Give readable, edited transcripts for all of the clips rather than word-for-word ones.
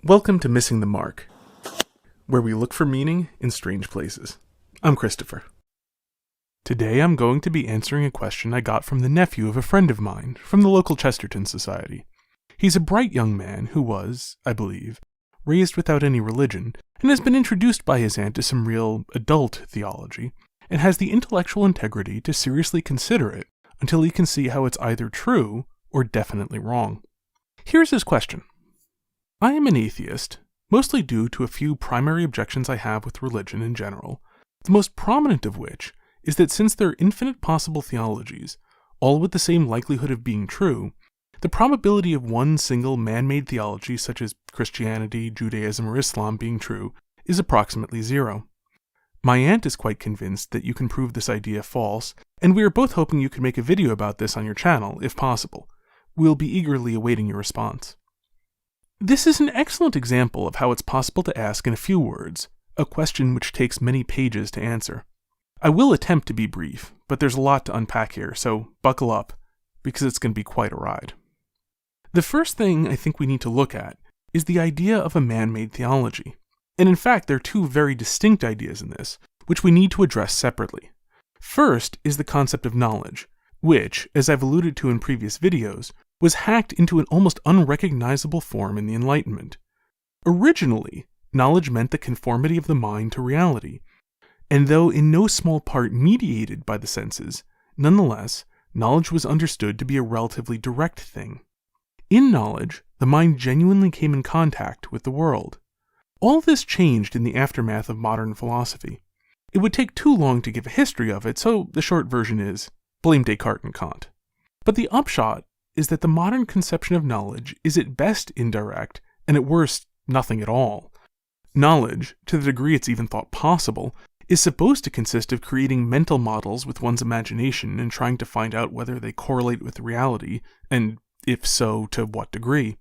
Welcome to Missing the Mark, where we look for meaning in strange places. I'm Christopher. Today I'm going to be answering a question I got from the nephew of a friend of mine from the local Chesterton Society. He's a bright young man who was, I believe, raised without any religion, and has been introduced by his aunt to some real adult theology, and has the intellectual integrity to seriously consider it until he can see how it's either true or definitely wrong. Here's his question. I am an atheist, mostly due to a few primary objections I have with religion in general, the most prominent of which is that since there are infinite possible theologies, all with the same likelihood of being true, the probability of one single man-made theology such as Christianity, Judaism, or Islam being true is approximately zero. My aunt is quite convinced that you can prove this idea false, and we are both hoping you could make a video about this on your channel, if possible. We'll be eagerly awaiting your response. This is an excellent example of how it's possible to ask in a few words a question which takes many pages to answer. I will attempt to be brief, but there's a lot to unpack here, so buckle up, because it's going to be quite a ride. The first thing I think we need to look at is the idea of a man-made theology. And in fact, there are two very distinct ideas in this, which we need to address separately. First is the concept of knowledge, which, as I've alluded to in previous videos, was hacked into an almost unrecognizable form in the Enlightenment. Originally, knowledge meant the conformity of the mind to reality, and though in no small part mediated by the senses, nonetheless, knowledge was understood to be a relatively direct thing. In knowledge, the mind genuinely came in contact with the world. All this changed in the aftermath of modern philosophy. It would take too long to give a history of it, so the short version is, blame Descartes and Kant. But the upshot is that the modern conception of knowledge is at best indirect, and at worst, nothing at all. Knowledge, to the degree it's even thought possible, is supposed to consist of creating mental models with one's imagination and trying to find out whether they correlate with reality, and if so, to what degree.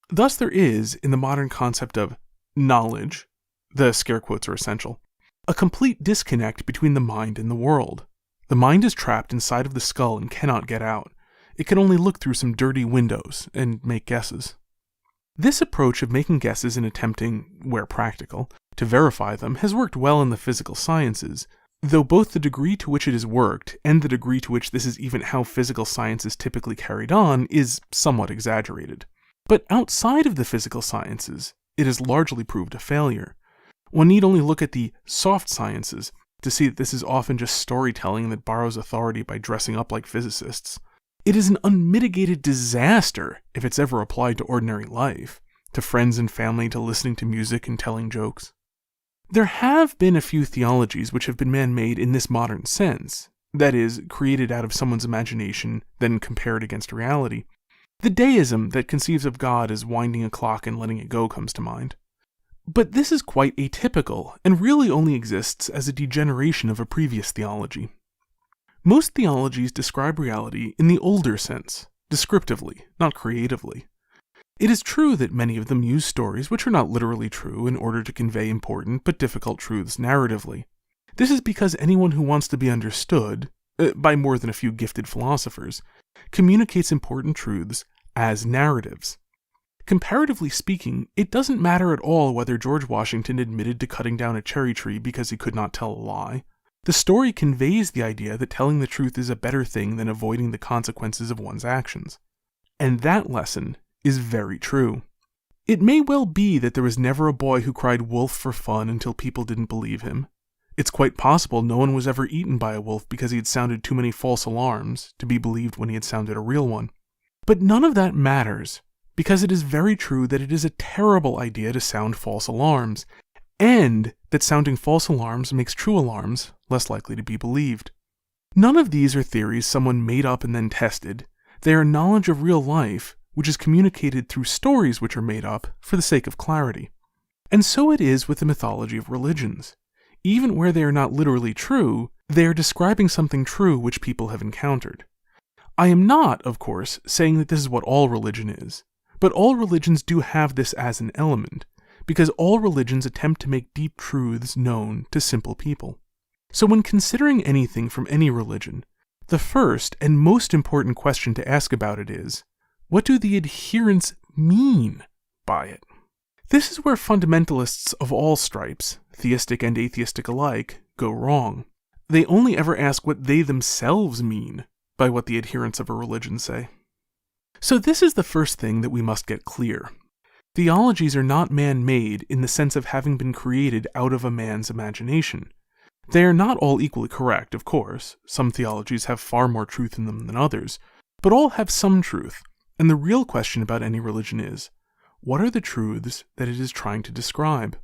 Thus there is, in the modern concept of knowledge, the scare quotes are essential, a complete disconnect between the mind and the world. The mind is trapped inside of the skull and cannot get out. It can only look through some dirty windows and make guesses. This approach of making guesses and attempting, where practical, to verify them has worked well in the physical sciences, though both the degree to which it has worked and the degree to which this is even how physical science is typically carried on is somewhat exaggerated. But outside of the physical sciences, it has largely proved a failure. One need only look at the soft sciences to see that this is often just storytelling that borrows authority by dressing up like physicists. It is an unmitigated disaster if it's ever applied to ordinary life, to friends and family, to listening to music and telling jokes. There have been a few theologies which have been man-made in this modern sense, that is, created out of someone's imagination, then compared against reality. The deism that conceives of God as winding a clock and letting it go comes to mind. But this is quite atypical, and really only exists as a degeneration of a previous theology. Most theologies describe reality in the older sense, descriptively, not creatively. It is true that many of them use stories which are not literally true in order to convey important but difficult truths narratively. This is because anyone who wants to be understood, by more than a few gifted philosophers, communicates important truths as narratives. Comparatively speaking, it doesn't matter at all whether George Washington admitted to cutting down a cherry tree because he could not tell a lie. The story conveys the idea that telling the truth is a better thing than avoiding the consequences of one's actions. And that lesson is very true. It may well be that there was never a boy who cried wolf for fun until people didn't believe him. It's quite possible no one was ever eaten by a wolf because he had sounded too many false alarms to be believed when he had sounded a real one. But none of that matters, because it is very true that it is a terrible idea to sound false alarms, and that sounding false alarms makes true alarms less likely to be believed. None of these are theories someone made up and then tested. They are knowledge of real life, which is communicated through stories which are made up for the sake of clarity. And so it is with the mythology of religions. Even where they are not literally true, they are describing something true which people have encountered. I am not, of course, saying that this is what all religion is, but all religions do have this as an element, because all religions attempt to make deep truths known to simple people. So when considering anything from any religion, the first and most important question to ask about it is, what do the adherents mean by it? This is where fundamentalists of all stripes, theistic and atheistic alike, go wrong. They only ever ask what they themselves mean by what the adherents of a religion say. So this is the first thing that we must get clear. Theologies are not man-made in the sense of having been created out of a man's imagination. They are not all equally correct, of course. Some theologies have far more truth in them than others, but all have some truth, and the real question about any religion is, what are the truths that it is trying to describe?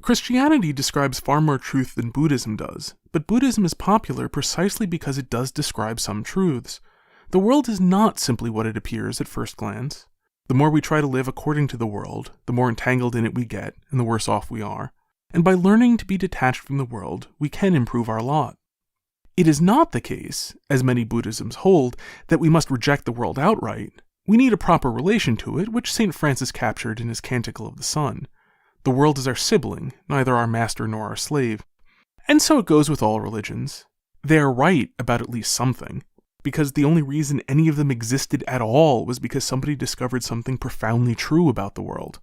Christianity describes far more truth than Buddhism does, but Buddhism is popular precisely because it does describe some truths. The world is not simply what it appears at first glance. The more we try to live according to the world, the more entangled in it we get, and the worse off we are. And by learning to be detached from the world, we can improve our lot. It is not the case, as many Buddhisms hold, that we must reject the world outright. We need a proper relation to it, which St. Francis captured in his Canticle of the Sun. The world is our sibling, neither our master nor our slave. And so it goes with all religions. They are right about at least something, because the only reason any of them existed at all was because somebody discovered something profoundly true about the world.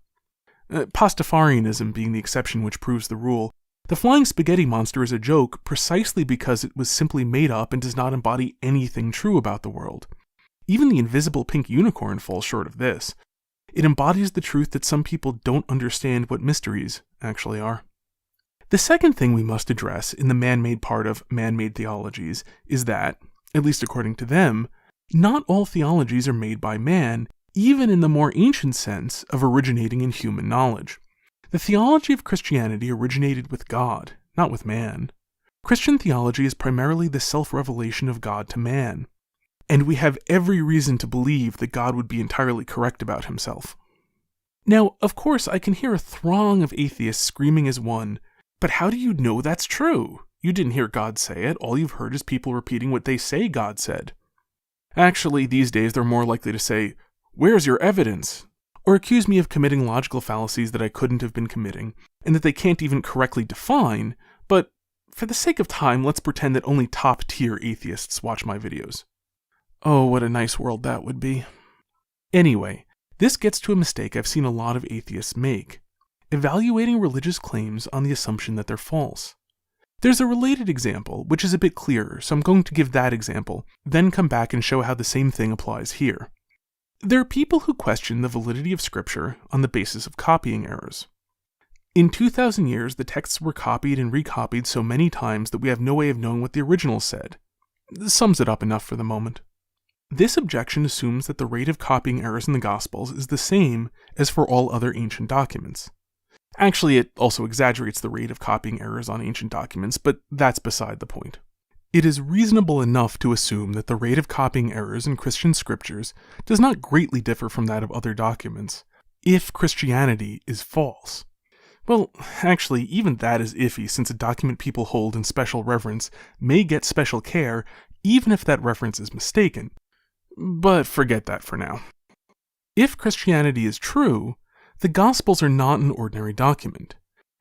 Pastafarianism being the exception which proves the rule, the flying spaghetti monster is a joke precisely because it was simply made up and does not embody anything true about the world. Even the invisible pink unicorn falls short of this. It embodies the truth that some people don't understand what mysteries actually are. The second thing we must address in the man-made part of man-made theologies is that, at least according to them, not all theologies are made by man, even in the more ancient sense of originating in human knowledge. The theology of Christianity originated with God, not with man. Christian theology is primarily the self-revelation of God to man, and we have every reason to believe that God would be entirely correct about himself. Now, of course, I can hear a throng of atheists screaming as one, but how do you know that's true? You didn't hear God say it, all you've heard is people repeating what they say God said. Actually, these days they're more likely to say, "Where's your evidence?" or accuse me of committing logical fallacies that I couldn't have been committing, and that they can't even correctly define, but for the sake of time, let's pretend that only top-tier atheists watch my videos. Oh, what a nice world that would be. Anyway, this gets to a mistake I've seen a lot of atheists make, evaluating religious claims on the assumption that they're false. There's a related example, which is a bit clearer, so I'm going to give that example, then come back and show how the same thing applies here. There are people who question the validity of Scripture on the basis of copying errors. In 2,000 years, the texts were copied and recopied so many times that we have no way of knowing what the original said. This sums it up enough for the moment. This objection assumes that the rate of copying errors in the Gospels is the same as for all other ancient documents. Actually, it also exaggerates the rate of copying errors on ancient documents, but that's beside the point. It is reasonable enough to assume that the rate of copying errors in Christian scriptures does not greatly differ from that of other documents, if Christianity is false. Well, actually, even that is iffy, since a document people hold in special reverence may get special care, even if that reference is mistaken. But forget that for now. If Christianity is true, the Gospels are not an ordinary document.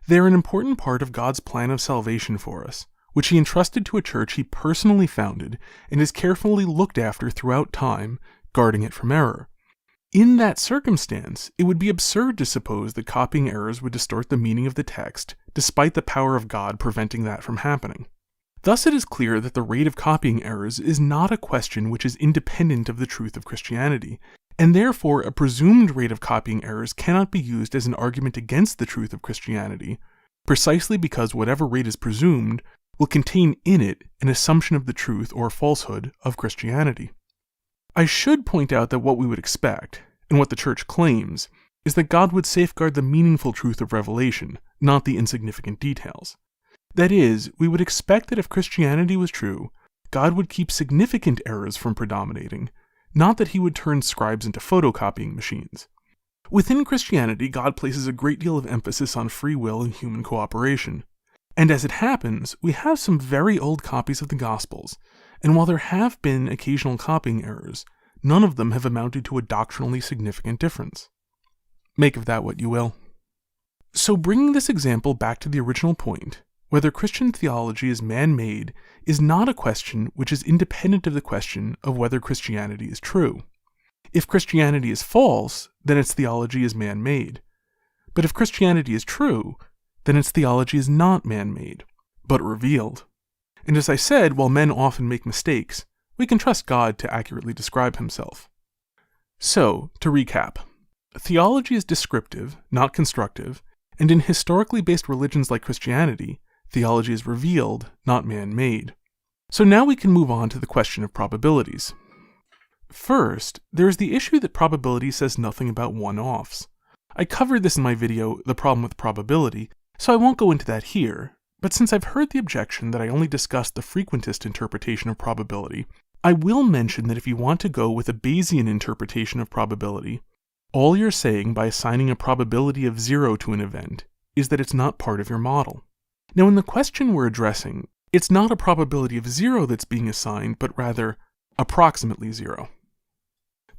They are an important part of God's plan of salvation for us, which he entrusted to a church he personally founded and has carefully looked after throughout time, guarding it from error. In that circumstance, it would be absurd to suppose that copying errors would distort the meaning of the text, despite the power of God preventing that from happening. Thus it is clear that the rate of copying errors is not a question which is independent of the truth of Christianity, and therefore a presumed rate of copying errors cannot be used as an argument against the truth of Christianity, precisely because whatever rate is presumed will contain in it an assumption of the truth or falsehood of Christianity. I should point out that what we would expect, and what the Church claims, is that God would safeguard the meaningful truth of revelation, not the insignificant details. That is, we would expect that if Christianity was true, God would keep significant errors from predominating, not that he would turn scribes into photocopying machines. Within Christianity, God places a great deal of emphasis on free will and human cooperation. And as it happens, we have some very old copies of the Gospels, and while there have been occasional copying errors, none of them have amounted to a doctrinally significant difference. Make of that what you will. So bringing this example back to the original point, whether Christian theology is man-made is not a question which is independent of the question of whether Christianity is true. If Christianity is false, then its theology is man-made. But if Christianity is true, then its theology is not man-made, but revealed. And as I said, while men often make mistakes, we can trust God to accurately describe himself. So, to recap, theology is descriptive, not constructive, and in historically based religions like Christianity, theology is revealed, not man-made. So now we can move on to the question of probabilities. First, there is the issue that probability says nothing about one-offs. I covered this in my video, The Problem with Probability, so I won't go into that here, but since I've heard the objection that I only discussed the frequentist interpretation of probability, I will mention that if you want to go with a Bayesian interpretation of probability, all you're saying by assigning a probability of 0 to an event is that it's not part of your model. Now in the question we're addressing, it's not a probability of 0 that's being assigned, but rather approximately 0.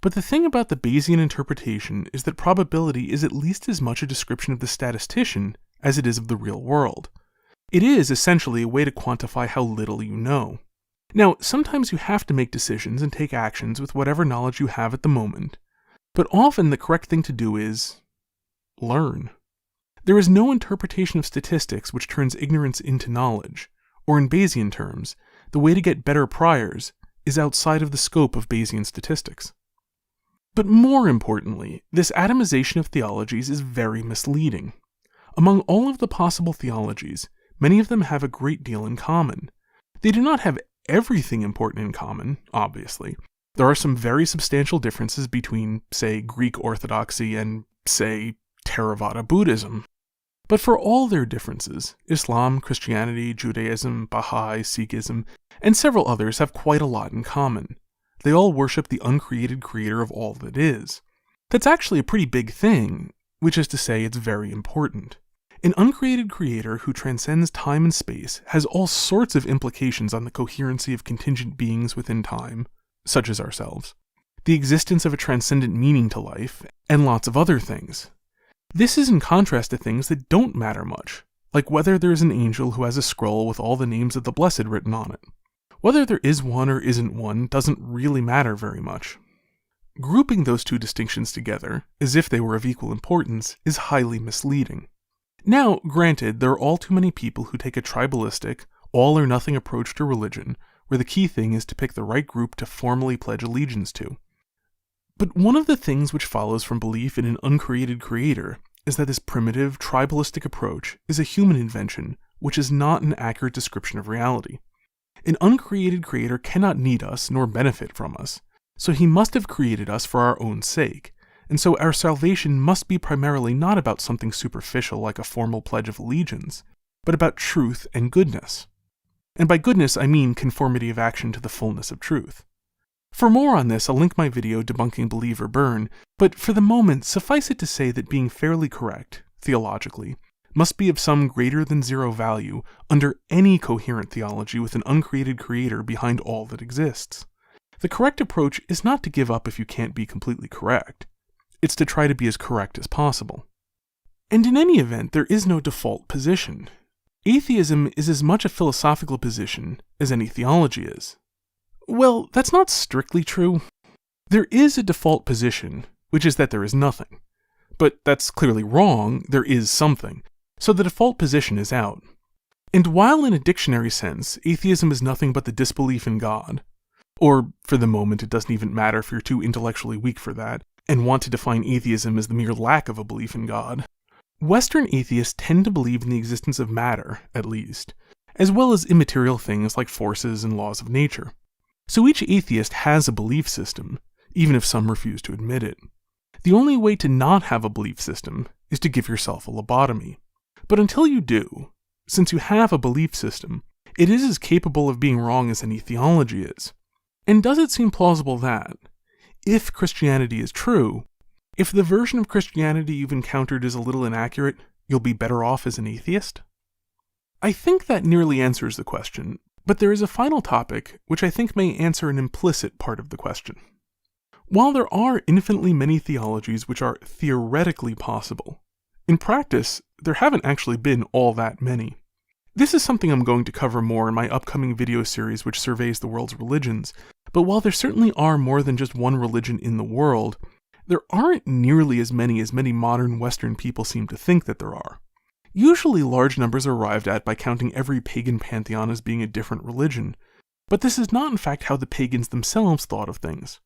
But the thing about the Bayesian interpretation is that probability is at least as much a description of the statistician as it is of the real world. It is essentially a way to quantify how little you know. Now, sometimes you have to make decisions and take actions with whatever knowledge you have at the moment, but often the correct thing to do is learn. There is no interpretation of statistics which turns ignorance into knowledge, or in Bayesian terms, the way to get better priors is outside of the scope of Bayesian statistics. But more importantly, this atomization of theologies is very misleading. Among all of the possible theologies, many of them have a great deal in common. They do not have everything important in common, obviously. There are some very substantial differences between, say, Greek Orthodoxy and, say, Theravada Buddhism. But for all their differences, Islam, Christianity, Judaism, Baha'i, Sikhism, and several others have quite a lot in common. They all worship the uncreated creator of all that is. That's actually a pretty big thing, which is to say it's very important. An uncreated creator who transcends time and space has all sorts of implications on the coherency of contingent beings within time, such as ourselves, the existence of a transcendent meaning to life, and lots of other things. This is in contrast to things that don't matter much, like whether there's an angel who has a scroll with all the names of the blessed written on it. Whether there is one or isn't one doesn't really matter very much. Grouping those two distinctions together, as if they were of equal importance, is highly misleading. Now, granted, there are all too many people who take a tribalistic, all-or-nothing approach to religion, where the key thing is to pick the right group to formally pledge allegiance to. But one of the things which follows from belief in an uncreated creator is that this primitive, tribalistic approach is a human invention, which is not an accurate description of reality. An uncreated creator cannot need us nor benefit from us, so he must have created us for our own sake, and so our salvation must be primarily not about something superficial like a formal pledge of allegiance, but about truth and goodness. And by goodness I mean conformity of action to the fullness of truth. For more on this, I'll link my video Debunking Believe or Burn, but for the moment, suffice it to say that being fairly correct, theologically, must be of some greater than zero value under any coherent theology with an uncreated creator behind all that exists. The correct approach is not to give up if you can't be completely correct. It's to try to be as correct as possible. And in any event, there is no default position. Atheism is as much a philosophical position as any theology is. Well, that's not strictly true. There is a default position, which is that there is nothing. But that's clearly wrong, there is something. So the default position is out. And while in a dictionary sense, atheism is nothing but the disbelief in God, or for the moment it doesn't even matter if you're too intellectually weak for that, and want to define atheism as the mere lack of a belief in God, Western atheists tend to believe in the existence of matter, at least, as well as immaterial things like forces and laws of nature. So each atheist has a belief system, even if some refuse to admit it. The only way to not have a belief system is to give yourself a lobotomy. But until you do, since you have a belief system, it is as capable of being wrong as any theology is. And does it seem plausible that, if Christianity is true, if the version of Christianity you've encountered is a little inaccurate, you'll be better off as an atheist? I think that nearly answers the question, but there is a final topic which I think may answer an implicit part of the question. While there are infinitely many theologies which are theoretically possible, in practice, there haven't actually been all that many. This is something I'm going to cover more in my upcoming video series which surveys the world's religions, but while there certainly are more than just one religion in the world, there aren't nearly as many modern Western people seem to think that there are. Usually large numbers are arrived at by counting every pagan pantheon as being a different religion, but this is not in fact how the pagans themselves thought of things.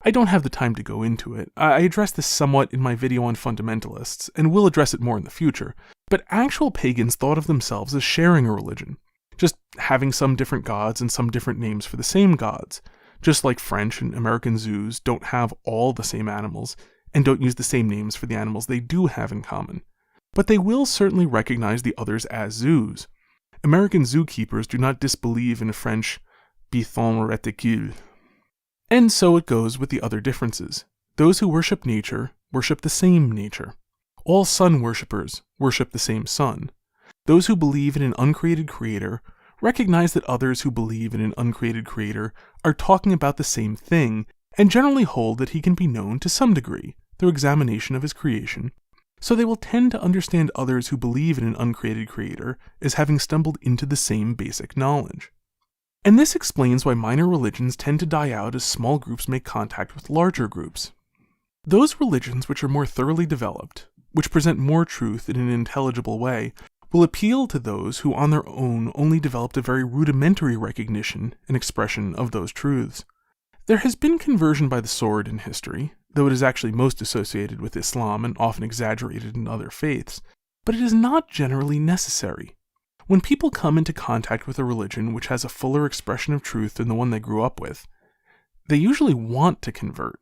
I don't have the time to go into it. I addressed this somewhat in my video on fundamentalists, and will address it more in the future, but actual pagans thought of themselves as sharing a religion, just having some different gods and some different names for the same gods, just like French and American zoos don't have all the same animals, and don't use the same names for the animals they do have in common. But they will certainly recognize the others as zoos. American zookeepers do not disbelieve in French bison reticule. And so it goes with the other differences. Those who worship nature worship the same nature. All sun worshippers worship the same sun. Those who believe in an uncreated creator recognize that others who believe in an uncreated creator are talking about the same thing, and generally hold that he can be known to some degree through examination of his creation, so they will tend to understand others who believe in an uncreated creator as having stumbled into the same basic knowledge. And this explains why minor religions tend to die out as small groups make contact with larger groups. Those religions which are more thoroughly developed, which present more truth in an intelligible way, will appeal to those who on their own only developed a very rudimentary recognition and expression of those truths. There has been conversion by the sword in history, though it is actually most associated with Islam and often exaggerated in other faiths, but it is not generally necessary. When people come into contact with a religion which has a fuller expression of truth than the one they grew up with, they usually want to convert,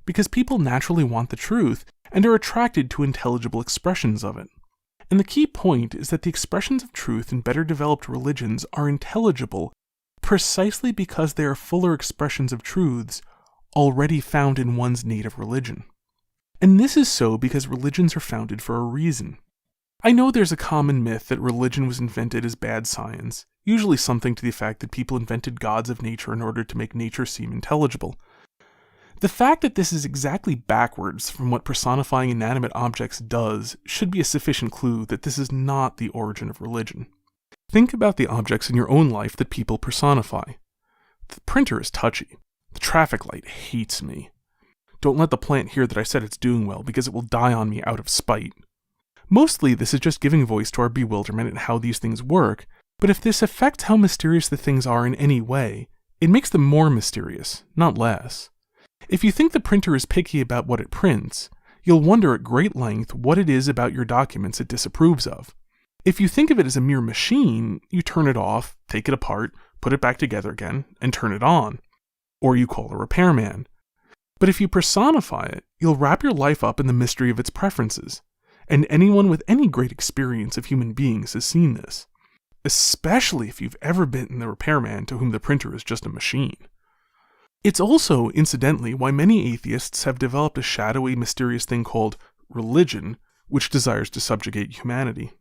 because people naturally want the truth and are attracted to intelligible expressions of it. And the key point is that the expressions of truth in better developed religions are intelligible precisely because they are fuller expressions of truths already found in one's native religion. And this is so because religions are founded for a reason. I know there's a common myth that religion was invented as bad science, usually something to the effect that people invented gods of nature in order to make nature seem intelligible. The fact that this is exactly backwards from what personifying inanimate objects does should be a sufficient clue that this is not the origin of religion. Think about the objects in your own life that people personify. The printer is touchy. The traffic light hates me. Don't let the plant hear that I said it's doing well, because it will die on me out of spite. Mostly this is just giving voice to our bewilderment at how these things work, but if this affects how mysterious the things are in any way, it makes them more mysterious, not less. If you think the printer is picky about what it prints, you'll wonder at great length what it is about your documents it disapproves of. If you think of it as a mere machine, you turn it off, take it apart, put it back together again, and turn it on. Or you call a repairman. But if you personify it, you'll wrap your life up in the mystery of its preferences. And anyone with any great experience of human beings has seen this, especially if you've ever been the repairman to whom the printer is just a machine. It's also, incidentally, why many atheists have developed a shadowy, mysterious thing called religion, which desires to subjugate humanity.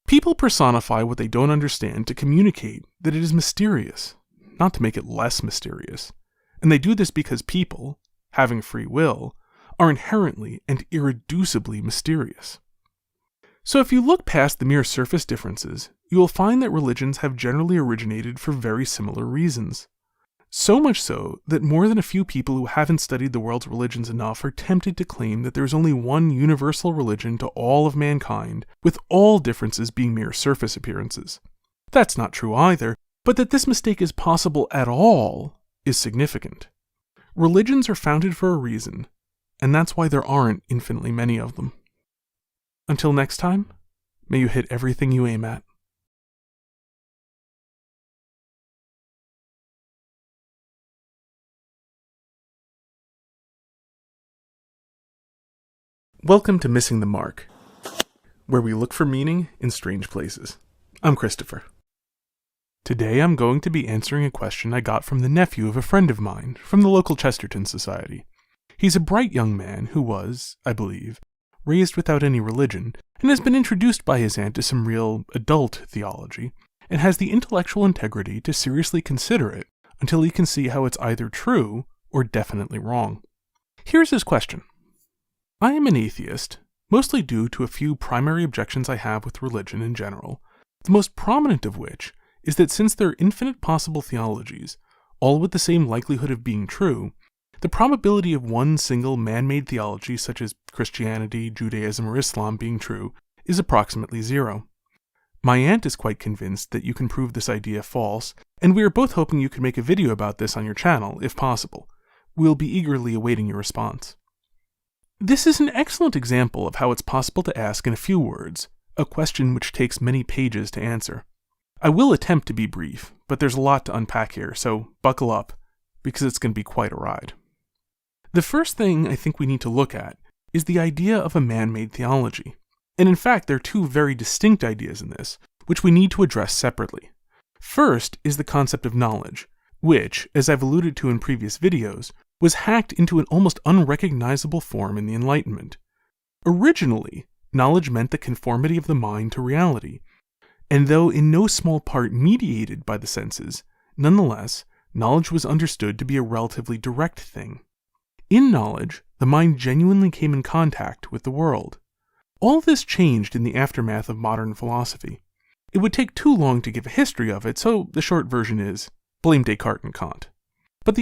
People personify what they don't understand to communicate that it is mysterious, not to make it less mysterious. And they do this because people, having free will, are inherently and irreducibly mysterious. So if you look past the mere surface differences, you will find that religions have generally originated for very similar reasons. So much so that more than a few people who haven't studied the world's religions enough are tempted to claim that there is only one universal religion to all of mankind, with all differences being mere surface appearances. That's not true either, but that this mistake is possible at all is significant. Religions are founded for a reason, and that's why there aren't infinitely many of them. Until next time, may you hit everything you aim at. Welcome to Missing the Mark, where we look for meaning in strange places. I'm Christopher. Today I'm going to be answering a question I got from the nephew of a friend of mine from the local Chesterton Society. He's a bright young man who was, I believe, raised without any religion, and has been introduced by his aunt to some real adult theology, and has the intellectual integrity to seriously consider it until he can see how it's either true or definitely wrong. Here's his question. I am an atheist, mostly due to a few primary objections I have with religion in general, the most prominent of which is that since there are infinite possible theologies, all with the same likelihood of being true, The probability of one single man-made theology, such as Christianity, Judaism, or Islam, being true is approximately 0. My aunt is quite convinced that you can prove this idea false, and we are both hoping you can make a video about this on your channel, if possible. We'll be eagerly awaiting your response. This is an excellent example of how it's possible to ask in a few words, a question which takes many pages to answer. I will attempt to be brief, but there's a lot to unpack here, so buckle up, because it's going to be quite a ride. The first thing I think we need to look at is the idea of a man-made theology. And in fact, there are two very distinct ideas in this, which we need to address separately. First is the concept of knowledge, which, as I've alluded to in previous videos, was hacked into an almost unrecognizable form in the Enlightenment. Originally, knowledge meant the conformity of the mind to reality, and though in no small part mediated by the senses, nonetheless, knowledge was understood to be a relatively direct thing. In knowledge, the mind genuinely came in contact with the world. All this changed in the aftermath of modern philosophy. It would take too long to give a history of it, so the short version is, blame Descartes and Kant. But the